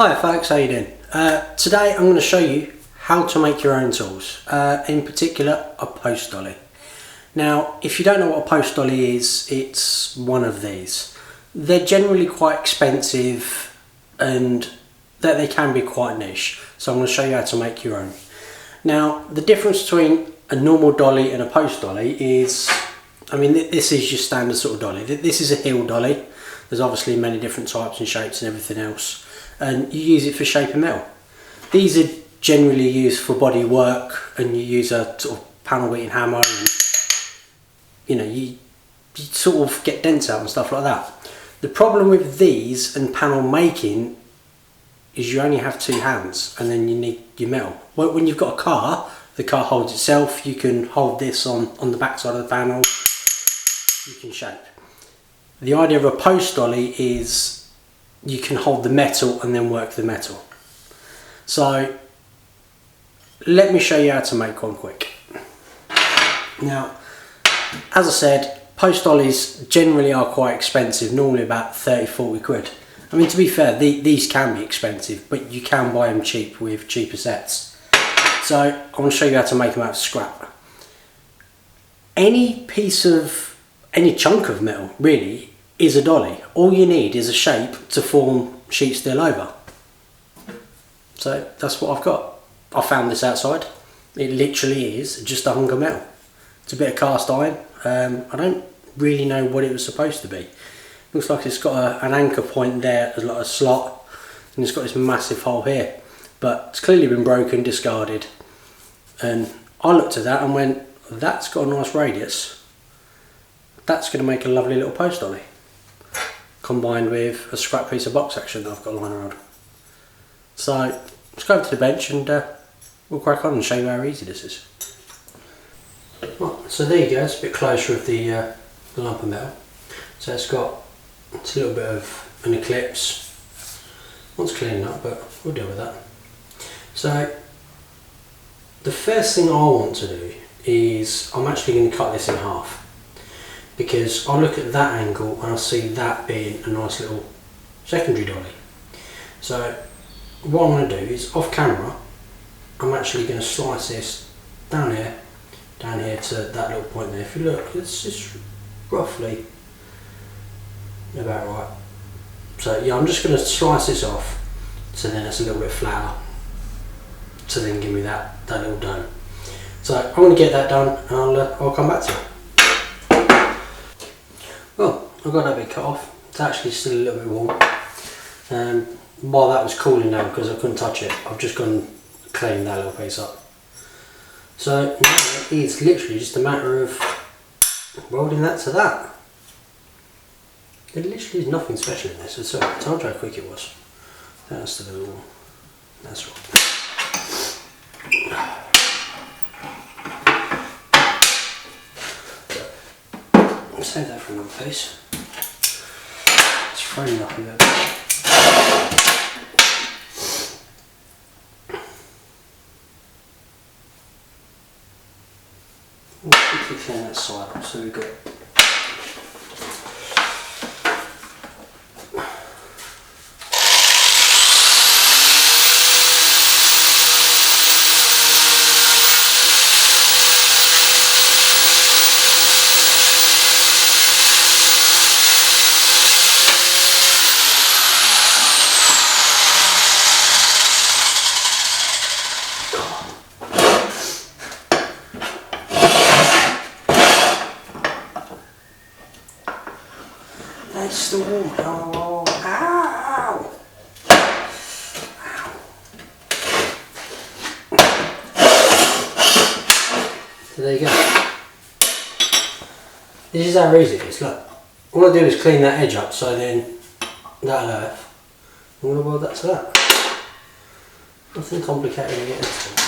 Hi folks, how you doing? Today I'm going to show you how to make your own tools, in particular a post dolly. Now if you don't know what a post dolly is, it's one of these. They're generally quite expensive and that they can be quite niche, so I'm going to show you how to make your own. Now the difference between a normal dolly and a post dolly is, I mean, this is your standard sort of dolly. This is a heel dolly. There's obviously many different types and shapes and everything else, and you use it for shaping metal. These are generally used for body work, and you use a sort of panel beating hammer, and you know, you sort of get dents out and stuff like that. The problem with these and panel making is you only have two hands, and then you need your metal. When you've got a car, the car holds itself. You can hold this on the back side of the panel. You can shape. The idea of a post dolly is you can hold the metal and then work the metal. So let me show you how to make one quick. Now, as I said, post dollies generally are quite expensive, normally about 30-40 quid. I mean, to be fair, these can be expensive, but you can buy them cheap with cheaper sets. So I want to show you how to make them out of scrap. Any chunk of metal really is a dolly. All you need is a shape to form sheet steel over. So that's what I've got. I found this outside. It literally is just a hunk of metal. It's a bit of cast iron. I don't really know what it was supposed to be. Looks like it's got an anchor point there as like a slot, and it's got this massive hole here, but it's clearly been broken, discarded. And I looked at that and went, that's got a nice radius. That's going to make a lovely little post dolly, combined with a scrap piece of box action that I've got lying around. So let's go over to the bench and we'll crack on and show you how easy this is. Right, so there you go, it's a bit closer with the lump of metal. So it's got a little bit of an eclipse. Wants cleaning up, but we'll deal with that. So the first thing I want to do is I'm actually going to cut this in half, because I look at that angle and I see that being a nice little secondary dolly. So what I'm going to do is, off camera, I'm actually going to slice this down here to that little point there. If you look, it's roughly about right. So yeah, I'm just going to slice this off so then it's a little bit flatter, to then give me that little dome. So I'm going to get that done and I'll come back to it. Well, I've got that bit cut off. It's actually still a little bit warm. While that was cooling down, because I couldn't touch it, I've just gone and cleaned that little piece up. So now it's literally just a matter of welding that to that. There literally is nothing special in this. So I told you how quick it was. That's the little one. That's right. I'll save that for another piece. It's framing up a bit. We'll quickly clean that side up so we've got it's still warm. Oh, ow! Ow. So there you go. This is how easy it is. Look, all I do is clean that edge up, so then that'll earth. I'm going to weld that to that. Nothing complicated to get into.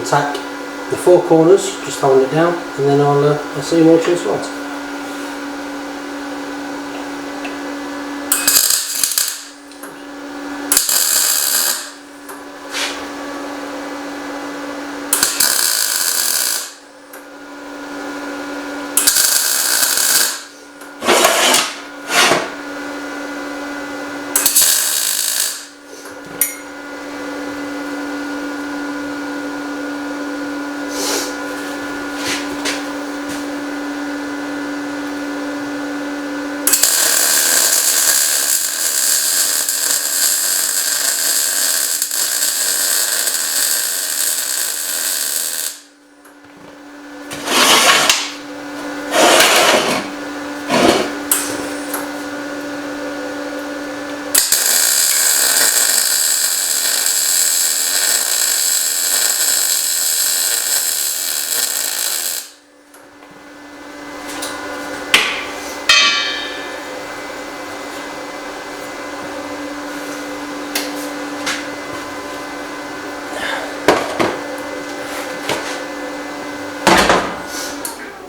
tack the 4 corners, just holding it down, and then I'll see you more to the sides.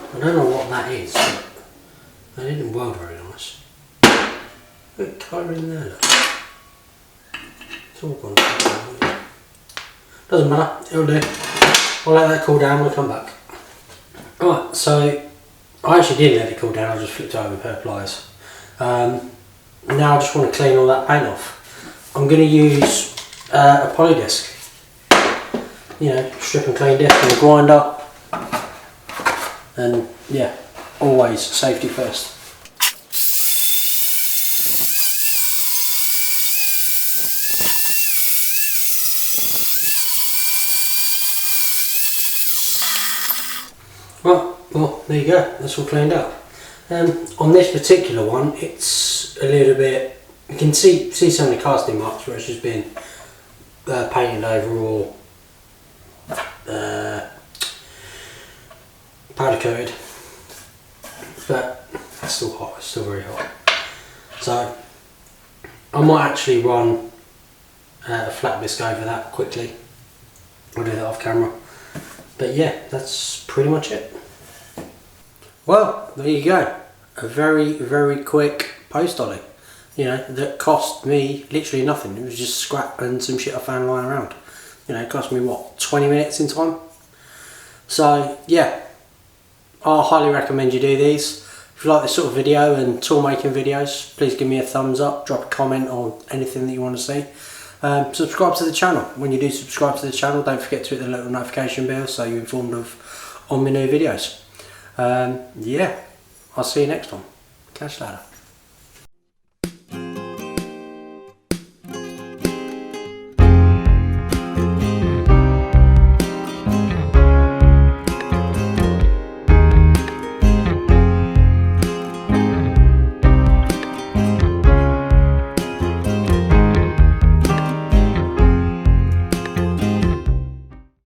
I don't know what that is, but they didn't weld very nice. Bit tighter in there, look. It's all gone. Doesn't matter, it'll do. I'll let that cool down, we'll come back. Right, so I actually didn't let it cool down, I just flipped it over with a pair of pliers. Now I just want to clean all that paint off. I'm going to use a poly disc. You know, strip and clean disc and a grinder. And yeah, always safety first. Well, there you go, that's all cleaned up. On this particular one, it's a little bit, you can see some of the casting marks where it's just been painted over or powder coated, but it's still hot, it's still very hot. So I might actually run a flat bisque over that quickly. I'll do that off camera. But yeah, that's pretty much it. Well, there you go. A very, very quick post dolly. You know, that cost me literally nothing. It was just scrap and some shit I found lying around. You know, it cost me what, 20 minutes in time? So yeah, I highly recommend you do these. If you like this sort of video and tool making videos, please give me a thumbs up, drop a comment on anything that you want to see. Subscribe to the channel. When you do subscribe to the channel, don't forget to hit the little notification bell so you're informed of all my new videos. Yeah, I'll see you next time. Catch you later.